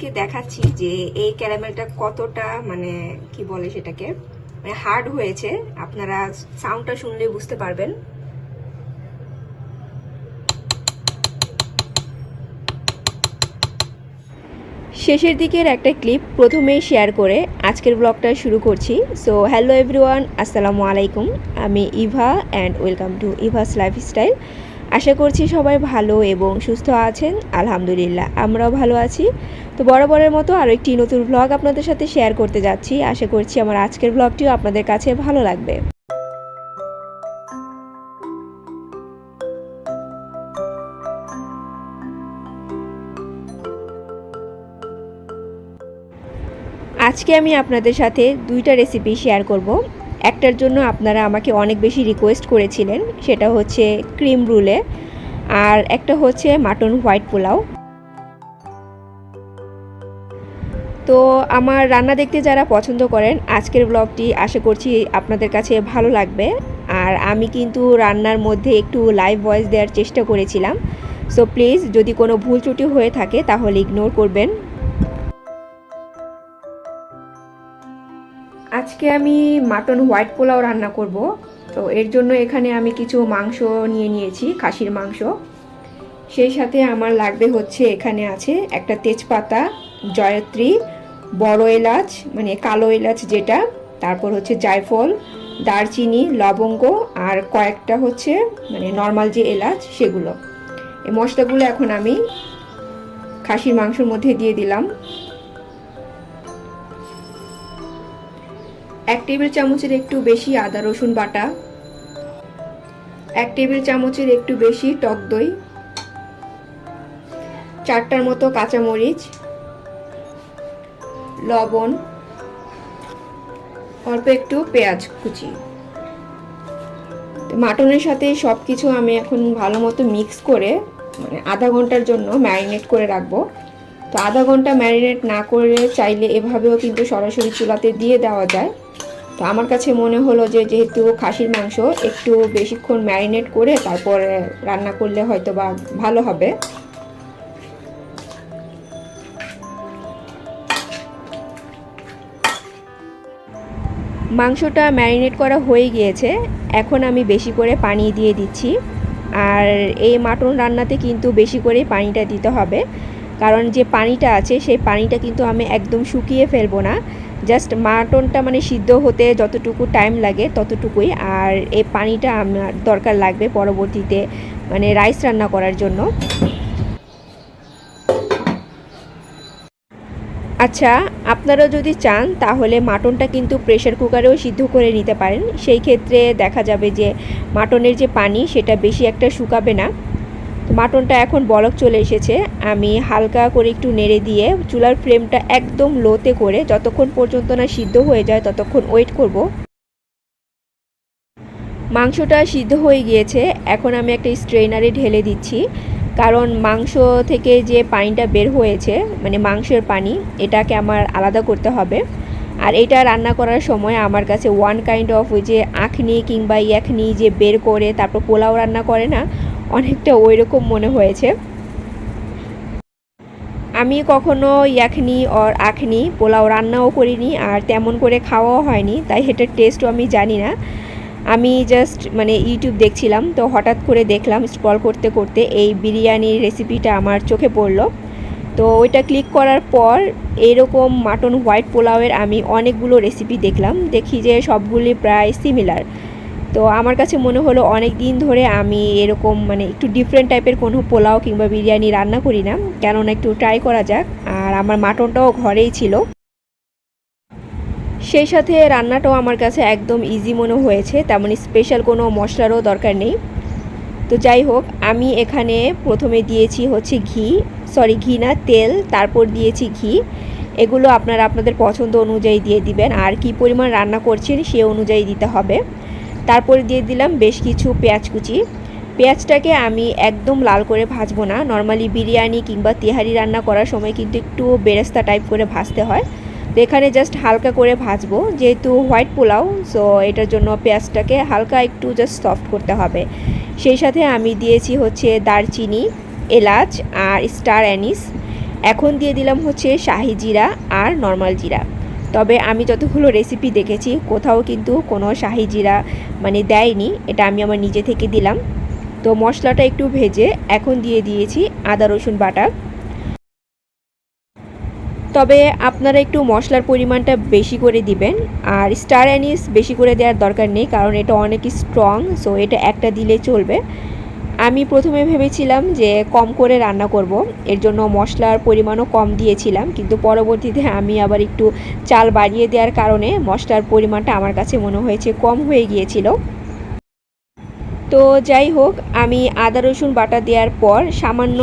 আপনাদেরকে দেখাচ্ছি যে এই ক্যারামেলটা কতটা মানে কি বলে সেটাকে মানে হার্ড হয়েছে। আপনারা সাউন্ডটা শুনলে বুঝতে পারবেন। শেষের দিকের একটা ক্লিপ প্রথমেই শেয়ার করে আজকের ব্লগটা শুরু করছি। সো হ্যালো এভরিওয়ান, আসসালামু আলাইকুম। আমি Eva and welcome to Eva's Lifestyle. আশা করছি সবাই ভালো এবং সুস্থ আছেন। আলহামদুলিল্লাহ আমরাও ভালো আছি। তো বরাবরের মতো আরও একটি নতুন ব্লগ আপনাদের সাথে শেয়ার করতে যাচ্ছি। আশা করছি আমার আজকের ব্লগটিও আপনাদের কাছে ভালো লাগবে। আজকে আমি আপনাদের সাথে দুইটা রেসিপি শেয়ার করব। একটার জন্য আপনারা আমাকে অনেক বেশি রিকোয়েস্ট করেছিলেন, সেটা হচ্ছে ক্রিম রুলে, আর একটা হচ্ছে মাটন হোয়াইট পোলাও। তো আমার রান্না দেখতে যারা পছন্দ করেন আজকের ব্লগটি আশা করছি আপনাদের কাছে ভালো লাগবে। আর আমি কিন্তু রান্নার মধ্যে একটু লাইভ ভয়েস দেওয়ার চেষ্টা করেছিলাম। সো প্লিজ যদি কোনো ভুল ত্রুটি হয়ে থাকে তাহলে ইগনোর করবেন। আজকে আমি মাটন হোয়াইট পোলাও রান্না করব। তো এর জন্য এখানে আমি কিছু মাংস নিয়ে নিয়েছি, খাসির মাংস। সেই সাথে আমার লাগবে হচ্ছে এখানে আছে একটা তেজপাতা, জয়ত্রী, বড় এলাচ মানে কালো এলাচ যেটা, তারপর হচ্ছে জায়ফল, দারচিনি, লবঙ্গ আর কয়েকটা হচ্ছে মানে নর্মাল যে এলাচ সেগুলো। এই মশলাগুলো এখন আমি খাসির মাংসের মধ্যে দিয়ে দিলাম। 1 টেবিল চামচের একটু বেশি আদা রসুন বাটা, 1 টেবিল চামচের একটু বেশি টক দই, 4টার মতো কাঁচামরিচ, লবণ, অল্প একটু পেঁয়াজ কুচি। মাটনের সাথে সব কিছু আমি এখন ভালো মতো মিক্স করে মানে আধা ঘন্টার জন্য ম্যারিনেট করে রাখবো। তো আধা ঘন্টা ম্যারিনেট না করে চাইলে এভাবেও কিন্তু সরাসরি চুলাতে দিয়ে দেওয়া যায়। তো আমার কাছে মনে হলো যে যেহেতু খাসির মাংস একটু বেশিক্ষণ ম্যারিনেট করে তারপরে রান্না করলে হয়তো বা ভালো হবে। মাংসটা ম্যারিনেট করা হয়ে গিয়েছে, এখন আমি বেশি করে পানি দিয়ে দিচ্ছি। আর এই মাটন রান্নাতে কিন্তু বেশি করে পানিটা দিতে হবে, কারণ যে পানিটা আছে সেই পানিটা কিন্তু আমি একদম শুকিয়ে ফেলবো না। জাস্ট মাটনটা মানে সিদ্ধ হতে যতটুকু টাইম লাগে ততটুকুই, আর এই পানিটা আমার দরকার লাগবে পরবর্তীতে মানে রাইস রান্না করার জন্য। আচ্ছা, আপনারা যদি চান তাহলে মাটনটা কিন্তু প্রেশার কুকারেও সিদ্ধ করে নিতে পারেন। সেই ক্ষেত্রে দেখা যাবে যে মাটনের যে পানি সেটা বেশি একটা শুকাবে না। মাটনটা এখন বলক চলে এসেছে, আমি হালকা করে একটু নেড়ে দিয়ে চুলার ফ্লেমটা একদম লোতে করে যতক্ষণ পর্যন্ত না সিদ্ধ হয়ে যায় ততক্ষণ ওয়েট করব। মাংসটা সিদ্ধ হয়ে গিয়েছে, এখন আমি একটা স্ট্রেনারে ঢেলে দিচ্ছি, কারণ মাংস থেকে যে পানিটা বের হয়েছে মানে মাংসের পানি, এটাকে আমার আলাদা করতে হবে। আর এটা রান্না করার সময় আমার কাছে ওয়ান কাইন্ড অফ ওই যে আখনি কিংবা ইয়াখনি যে বের করে তারপর পোলাও রান্না করে না, অনেকটা ওই রকম মনে হয়েছে। আমি কখনো ইয়াখনি আর আখনি পোলাও রান্নাও করিনি আর তেমন করে খাওয়াও হয়নি, তাই এটার টেস্টও আমি জানি না। আমি জাস্ট মানে ইউটিউব দেখছিলাম, তো হঠাৎ করে দেখলাম স্ক্রল করতে করতে এই বিরিয়ানির রেসিপিটা আমার চোখে পড়লো। তো ওইটা ক্লিক করার পর এরকম মাটন হোয়াইট পোলাওয়ের আমি অনেকগুলো রেসিপি দেখলাম, দেখি যে সবগুলি প্রায় সিমিলার। তো আমার কাছে মনে হলো অনেক দিন ধরে আমি এরকম মানে একটু ডিফারেন্ট টাইপের কোনো পোলাও কিংবা বিরিয়ানি রান্না করি না, কেননা একটু ট্রাই করা যাক। আর আমার মাটনটাও ঘরেই ছিল, সেই সাথে রান্নাটাও আমার কাছে একদম ইজি মনে হয়েছে, তেমন স্পেশাল কোনো মশলারও দরকার নেই। তো যাই হোক, আমি এখানে প্রথমে দিয়েছি হচ্ছে ঘি না তেল, তারপর দিয়েছি ঘি। এগুলো আপনারা আপনাদের পছন্দ অনুযায়ী দিয়ে দিবেন, আর কি পরিমাণ রান্না করছেন সে অনুযায়ী দিতে হবে। তারপরে দিয়ে দিলাম বেশ কিছু পেঁয়াজ কুচি। পেঁয়াজটাকে আমি একদম লাল করে ভাজবো না, নর্মালি বিরিয়ানি কিংবা তেহারি রান্না করার সময় কিন্তু একটু বেরেস্তা টাইপ করে ভাজতে হয়। তো এখানে জাস্ট হালকা করে ভাজবো, যেহেতু হোয়াইট পোলাও, সো এটার জন্য পেঁয়াজটাকে হালকা একটু জাস্ট সফট করতে হবে। সেই সাথে আমি দিয়েছি হচ্ছে দারচিনি, এলাচ আর স্টার অ্যানিস। এখন দিয়ে দিলাম হচ্ছে শাহি জিরা আর নর্মাল জিরা। তবে আমি যতগুলো রেসিপি দেখেছি কোথাও কিন্তু কোনো শাহি জিরা মানে দেয়নি, এটা আমি আমার নিজে থেকে দিলাম। তো মশলাটা একটু ভেজে এখন দিয়ে দিয়েছি আদা রসুন বাটা। তবে আপনারা একটু মশলার পরিমাণটা বেশি করে দিবেন, আর স্টার অ্যানিস বেশি করে দেওয়ার দরকার নেই, কারণ এটা অনেক স্ট্রং, সো এটা একটা দিলে চলবে। আমি প্রথমে ভেবেছিলাম যে কম করে রান্না করব, এর জন্য মশলার পরিমাণও কম দিয়েছিলাম, কিন্তু পরবর্তীতে আমি আবার একটু চাল বাড়িয়ে দেওয়ার কারণে মশলার পরিমাণটা আমার কাছে মনে হয়েছে কম হয়ে গিয়েছিল। তো যাই হোক, আমি আদা রসুন বাটা দেওয়ার পর সামান্য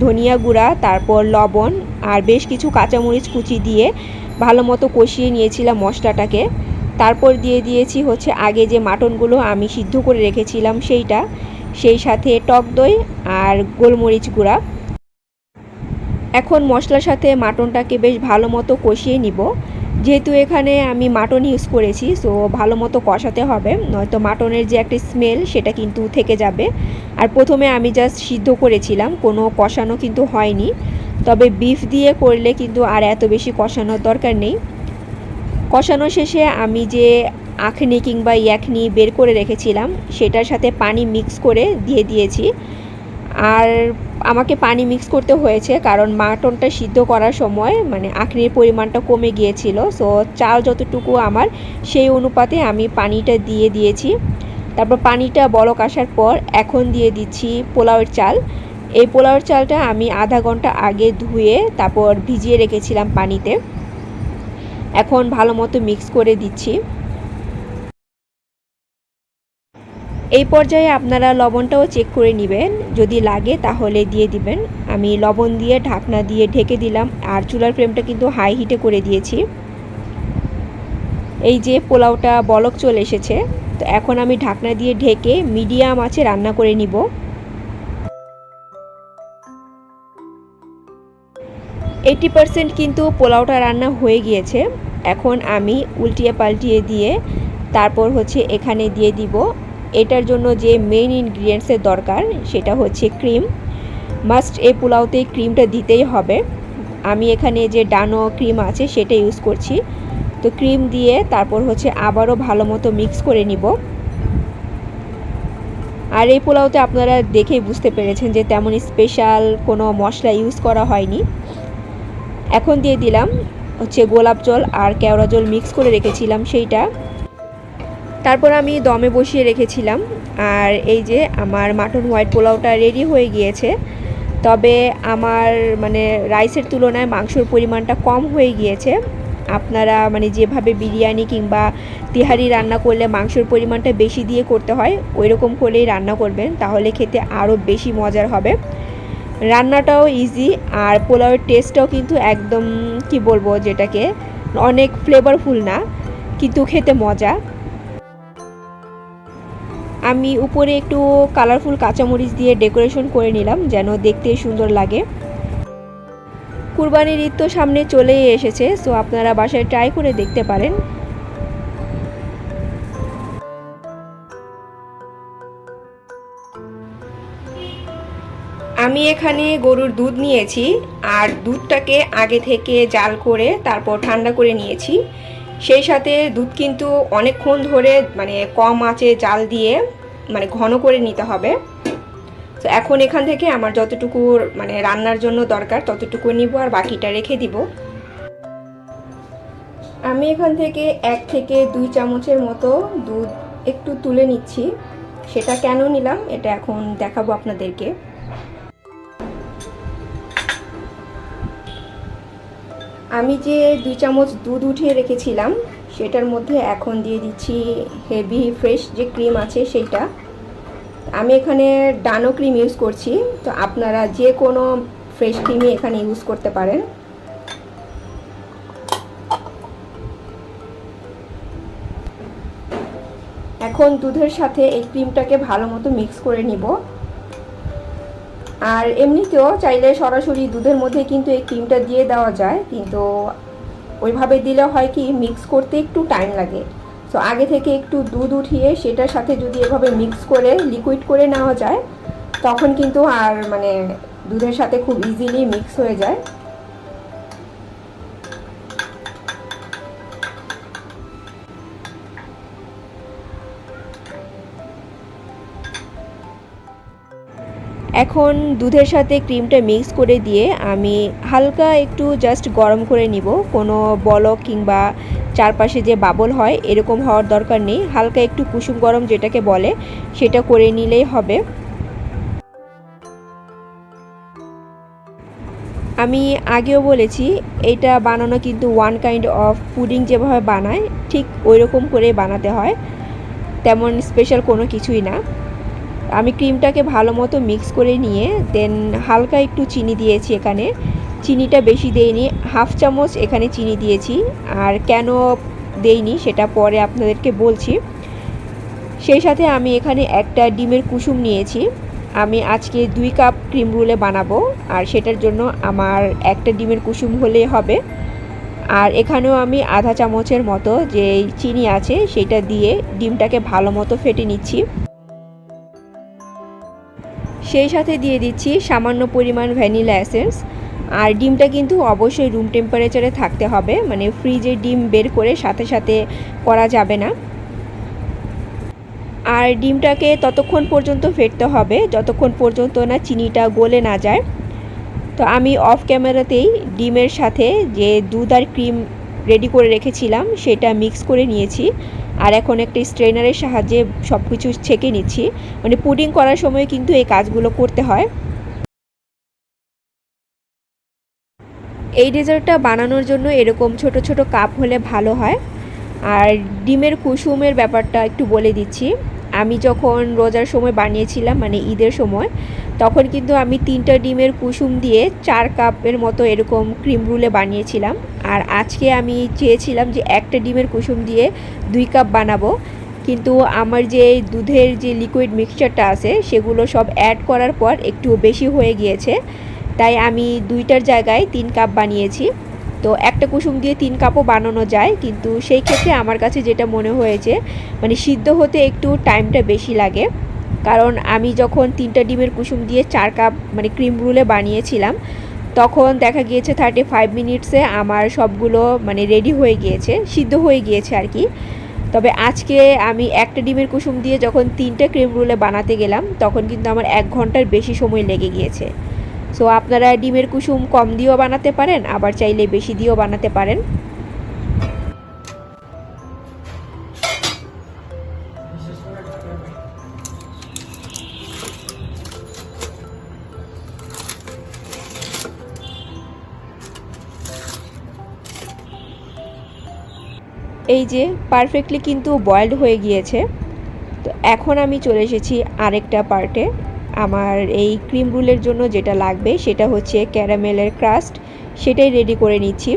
ধনিয়া গুঁড়া, তারপর লবণ আর বেশ কিছু কাঁচামরিচ কুচি দিয়ে ভালো মতো কষিয়ে নিয়েছিলাম মশলাটাকে। তারপর দিয়ে দিয়েছি হচ্ছে আগে যে মাটনগুলো আমি সিদ্ধ করে রেখেছিলাম সেই সাথে টক দই আর গোলমরিচ গুঁড়া। এখন মশলার সাথে মাটনটাকে বেশ ভালো মতো কষিয়ে নিব। যেহেতু এখানে আমি মাটন ইউজ করেছি, সো ভালো মতো কষাতে হবে, নয়তো মাটনের যে একটা স্মেল সেটা কিন্তু থেকে যাবে। আর প্রথমে আমি জাস্ট সিদ্ধ করেছিলাম, কোনো কষানো কিন্তু হয়নি। তবে বিফ দিয়ে করলে কিন্তু আর এত বেশি কষানোর দরকার নেই। কষানো শেষে আমি যে আখনি কিংবা ইয়াখনি বের করে রেখেছিলাম সেটার সাথে পানি মিক্স করে দিয়ে দিয়েছি। আর আমাকে পানি মিক্স করতে হয়েছে কারণ মাটনটা সিদ্ধ করার সময় মানে আখনির পরিমাণটা কমে গিয়েছিল, সো চাল যতটুকু আমার সেই অনুপাতে আমি পানিটা দিয়ে দিয়েছি। তারপর পানিটা বলক আসার পর এখন দিয়ে দিচ্ছি পোলাওয়ের চাল। এই পোলাওয়ের চালটা আমি আধা ঘন্টা আগে ধুয়ে তারপর ভিজিয়ে রেখেছিলাম পানিতে। এখন ভালো মতো মিক্স করে দিচ্ছি। এই পর্যায়ে আপনারা লবণটাও চেক করে নেবেন, যদি লাগে তাহলে দিয়ে দিবেন। আমি লবণ দিয়ে ঢাকনা দিয়ে ঢেকে দিলাম, আর চুলার ফ্লেমটা কিন্তু হাই হিটে করে দিয়েছি। এই যে পোলাওটা বলক চলে এসেছে, তো এখন আমি ঢাকনা দিয়ে ঢেকে মিডিয়াম আঁচে রান্না করে নিব। 80% কিন্তু পোলাওটা রান্না হয়ে গিয়েছে। এখন আমি উল্টিয়ে পাল্টিয়ে দিয়ে তারপর হচ্ছে এখানে দিয়ে দিব এটার জন্য যে মেইন ইনগ্রিডিয়েন্টসের দরকার, সেটা হচ্ছে ক্রিম। মাস্ট এই পোলাওতে ক্রিমটা দিতেই হবে। আমি এখানে যে ডানো ক্রিম আছে সেটা ইউজ করছি। তো ক্রিম দিয়ে তারপর হচ্ছে আবারও ভালো মতো মিক্স করে নিব। আর এই পোলাওতে আপনারা দেখেই বুঝতে পেরেছেন যে তেমন স্পেশাল কোনো মশলা ইউজ করা হয়নি। এখন দিয়ে দিলাম হচ্ছে গোলাপ জল আর কেওড়া জল মিক্স করে রেখেছিলাম সেইটা। তারপর আমি দমে বসিয়ে রেখেছিলাম। আর এই যে আমার মাটন হোয়াইট পোলাওটা রেডি হয়ে গিয়েছে। তবে আমার মানে রাইসের তুলনায় মাংসর পরিমাণটা কম হয়ে গিয়েছে। আপনারা মানে যেভাবে বিরিয়ানি কিংবা তিহারি রান্না করলে মাংসর পরিমাণটা বেশি দিয়ে করতে হয়, ওই রকম করেই রান্না করবেন, তাহলে খেতে আরও বেশি মজার হবে। রান্নাটাও ইজি, আর পোলাওয়ের টেস্টটাও কিন্তু একদম কি বলবো, যেটাকে অনেক ফ্লেভারফুল না, কিন্তু খেতে মজা। আমি উপরে একটু কালারফুল কাঁচামরিচ দিয়ে ডেকোরেশন করে নিলাম যেন দেখতে সুন্দর লাগে। কুরবানির ঈদ তো সামনে চলেই এসেছে, সো আপনারা বাসায় ট্রাই করে দেখতে পারেন। আমি এখানে গরুর দুধ নিয়েছি, আর দুধটাকে আগে থেকে জাল করে তারপর ঠান্ডা করে নিয়েছি। সেই সাথে দুধ কিন্তু অনেকক্ষণ ধরে মানে কম আঁচে জাল দিয়ে মানে ঘন করে নিতে হবে। তো এখন এখান থেকে আমার যতটুকু মানে রান্নার জন্য দরকার ততটুকু নিব, আর বাকিটা রেখে দিব। আমি এখান থেকে 1 থেকে 2 চামচের মতো দুধ একটু তুলে নিচ্ছি। সেটা কেন নিলাম এটা এখন দেখাবো আপনাদেরকে। আমি যে 2 চামচ দুধ উঠিয়ে রেখেছিলাম সেটার মধ্যে এখন দিয়ে দিচ্ছি হেভি ফ্রেশ যে ক্রিম আছে সেইটা। আমি এখানে ডানো ক্রিম ইউজ করছি, তো আপনারা যে কোনো ফ্রেশ ক্রিমই এখানে ইউজ করতে পারেন। এখন দুধের সাথে এই ক্রিমটাকে ভালো মতো মিক্স করে নিব। আর এমনিতেও চাইলে সরাসরি দুধের মধ্যে কিন্তু এই ক্রিমটা দিয়ে দেওয়া যায়, কিন্তু ওইভাবে দিলে হয় কি মিক্স করতে একটু টাইম লাগে। সো আগে থেকে একটু দুধ উঠিয়ে সেটার সাথে যদি এভাবে মিক্স করে লিকুইড করে নেওয়া যায় তখন কিন্তু আর মানে দুধের সাথে খুব ইজিলি মিক্স হয়ে যায়। এখন দুধের সাথে ক্রিমটা মিক্স করে দিয়ে আমি হালকা একটু জাস্ট গরম করে নিব। কোনো বলক কিংবা চারপাশে যে বাবল হয় এরকম হওয়ার দরকার নেই, হালকা একটু কুসুম গরম যেটাকে বলে সেটা করে নিলেই হবে। আমি আগেও বলেছি এটা বানানো কিন্তু ওয়ান কাইন্ড অফ পুডিং, যেভাবে বানায় ঠিক ওই রকম করে বানাতে হয়, তেমন স্পেশাল কোনো কিছুই না। আমি ক্রিমটাকে ভালো মতো মিক্স করে নিয়ে দেন হালকা একটু চিনি দিয়েছি এখানে। চিনিটা বেশি দেইনি, হাফ চামচ এখানে চিনি দিয়েছি। আর কেন দেইনি সেটা পরে আপনাদেরকে বলছি। সেই সাথে আমি এখানে একটা ডিমের কুসুম নিয়েছি। আমি আজকে 2 কাপ ক্রিম রুলে বানাবো, আর সেটার জন্য আমার একটা ডিমের কুসুম হলেই হবে। আর এখানেও আমি আধা চামচের মতো যে চিনি আছে সেটা দিয়ে ডিমটাকে ভালো মতো ফেটে নিচ্ছি। সেই সাথে দিয়ে দিচ্ছি সামান্য পরিমাণ ভ্যানিলা এসেন্স। আর ডিমটা কিন্তু অবশ্যই রুম টেম্পারেচারে থাকতে হবে, মানে ফ্রিজে ডিম বের করে সাথে সাথে করা যাবে না। আর ডিমটাকে ততক্ষণ পর্যন্ত ফেটতে হবে যতক্ষণ পর্যন্ত না চিনিটা গলে না যায়। তো আমি অফ ক্যামেরাতেই ডিমের সাথে যে দুধ আর ক্রিম রেডি করে রেখেছিলাম সেটা মিক্স করে নিয়েছি। আর এখন একটা স্ট্রেনারের সাহায্যে সব কিছু ছেঁকে নিচ্ছি। মানে পুডিং করার সময় কিন্তু এই কাজগুলো করতে হয়। এই ডেজার্টটা বানানোর জন্য এরকম ছোট ছোট কাপ হলে ভালো হয়। আর ডিমের কুসুমের ব্যাপারটা একটু বলে দিচ্ছি। আমি যখন রোজার সময় বানিয়েছিলাম, মানে ঈদের সময়, তখন কিন্তু আমি 3টা ডিমের কুসুম দিয়ে 4 কাপের মতো এরকম ক্রিম রুলে বানিয়েছিলাম। আর আজকে আমি চেয়েছিলাম যে একটা ডিমের কুসুম দিয়ে 2 কাপ বানাবো, কিন্তু আমার যে দুধের যে লিকুইড মিক্সচারটা আছে সেগুলো সব অ্যাড করার পর একটু বেশি হয়ে গিয়েছে, তাই আমি 2টার জায়গায় 3 কাপ বানিয়েছি। তো একটা কুসুম দিয়ে 3 কাপও বানানো যায়, কিন্তু সেই ক্ষেত্রে আমার কাছে যেটা মনে হয়েছে মানে সিদ্ধ হতে একটু টাইমটা বেশি লাগে। কারণ আমি যখন 3টা ডিমের কুসুম দিয়ে 4 কাপ মানে ক্রিম রুলে বানিয়েছিলাম, তখন দেখা গিয়েছে 35 মিনিটসে আমার সবগুলো মানে রেডি হয়ে গিয়েছে, সিদ্ধ হয়ে গিয়েছে আর কি। তবে আজকে আমি একটা ডিমের কুসুম দিয়ে যখন 3টা ক্রিম রুলে বানাতে গেলাম তখন কিন্তু আমার 1 ঘন্টার বেশি সময় লেগে গিয়েছে। সো আপনারা ডিমের কুসুম কম দিয়েও বানাতে পারেন, আবার চাইলে বেশি দিয়েও বানাতে পারেন। এই যে পারফেক্টলি কিন্তু বয়েলড হয়ে গিয়েছে। তো এখন আমি চলে এসেছি আরেকটা পার্টে। আমার এই ক্রিম রুলের জন্য যেটা লাগবে সেটা হচ্ছে ক্যারামেলের ক্রাস্ট, সেটাই রেডি করে নিচ্ছি।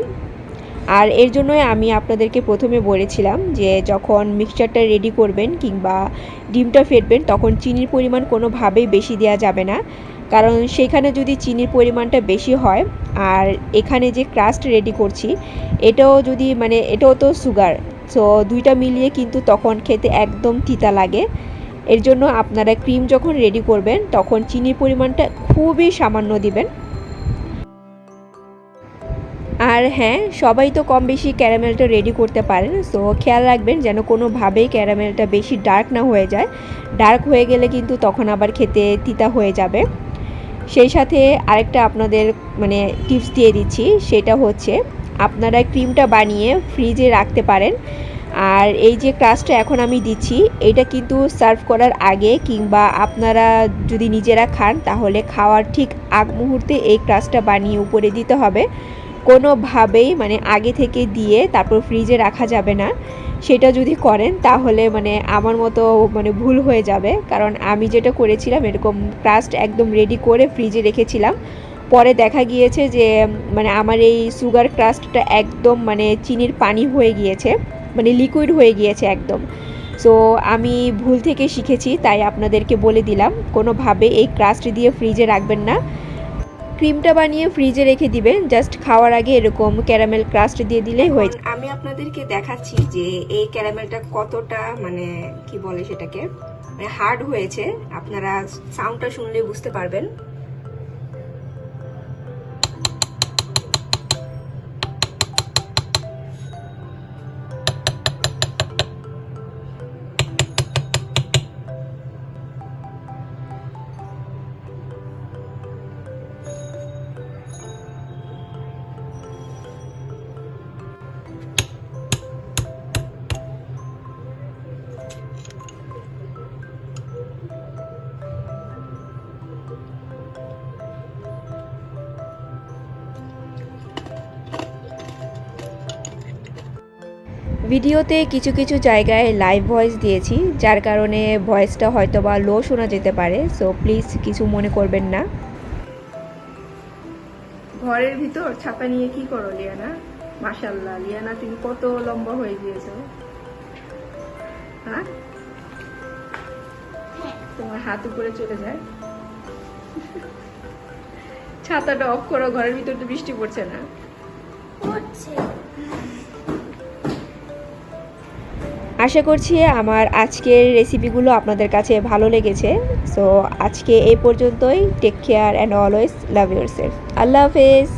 আর এর জন্যই আমি আপনাদেরকে প্রথমে বলেছিলাম যে যখন মিক্সচারটা রেডি করবেন কিংবা ডিমটা ফেটবেন তখন চিনির পরিমাণ কোনোভাবেই বেশি দেওয়া যাবে না, কারণ সেখানে যদি চিনির পরিমাণটা বেশি হয় আর এখানে যে ক্রাস্ট রেডি করছি এটাও যদি মানে এটাও তো সুগার, সো 2টা মিলিয়ে কিন্তু তখন খেতে একদম তিতা লাগে। এর জন্য আপনারা ক্রিম যখন রেডি করবেন তখন চিনির পরিমাণটা খুবই সামান্য দিবেন। আর হ্যাঁ, সবাই তো কম বেশি ক্যারামেলটা রেডি করতে পারেন, সো খেয়াল রাখবেন যেন কোনোভাবেই ক্যারামেলটা বেশি ডার্ক না হয়ে যায়। ডার্ক হয়ে গেলে কিন্তু তখন আবার খেতে তিতা হয়ে যাবে। সেই সাথে আরেকটা আপনাদের মানে টিপস দিয়ে দিচ্ছি, সেটা হচ্ছে আপনারা ক্রিমটা বানিয়ে ফ্রিজে রাখতে পারেন। আর এই যে ক্রাস্টটা এখন আমি দিচ্ছি এটা কিন্তু সার্ভ করার আগে কিংবা আপনারা যদি নিজেরা খান তাহলে খাওয়ার ঠিক আগ মুহূর্তে এই ক্রাস্টটা বানিয়ে উপরে দিতে হবে। কোনোভাবেই মানে আগে থেকে দিয়ে তারপর ফ্রিজে রাখা যাবে না। সেটা যদি করেন তাহলে মানে আমার মতো মানে ভুল হয়ে যাবে, কারণ আমি যেটা করেছিলাম এরকম ক্রাস্ট একদম রেডি করে ফ্রিজে রেখেছিলাম। পরে দেখা গিয়েছে যে মানে আমার এই সুগার ক্রাস্টটা একদম মানে চিনির পানি হয়ে গিয়েছে, মানে লিকুইড হয়ে গিয়েছে একদম। সো আমি ভুল থেকে শিখেছি, তাই আপনাদেরকে বলে দিলাম কোনোভাবে এই ক্রাস্ট দিয়ে ফ্রিজে রাখবেন না। ক্রিমটা বানিয়ে ফ্রিজে রেখে দিবেন, জাস্ট খাওয়ার আগে এরকম ক্যারামেল ক্রাস্ট দিয়ে দিলেই হয়ে যায়। আমি আপনাদেরকে দেখাচ্ছি যে এই ক্যারামেলটা কতটা মানে কি বলে সেটাকে মানে হার্ড হয়েছে, আপনারা সাউন্ডটা শুনলে বুঝতে পারবেন। ভিডিওতে কিছু কিছু জায়গায় লাইভ ভয়েস দিয়েছি, যার কারণে ভয়েসটা হয়তো বা লো শোনা যেতে পারে, সো প্লিজ কিছু মনে করবেন না। ঘরের ভিতর ছাতা নিয়ে কি করো লিয়ানা? মাশাআল্লাহ লিয়ানা, তুমি কত লম্বা হয়ে গিয়েছো। হ্যাঁ, তোমার হাত উপরে চলে যায়। ছাতাটা অফ করো, ঘরের ভিতর তো বৃষ্টি পড়ছে না। আশা করছি আমার আজকের রেসিপিগুলো আপনাদের কাছে ভালো লেগেছে। সো আজকে এই পর্যন্তই। Take care and always love yourself. আল্লাহ হাফেজ।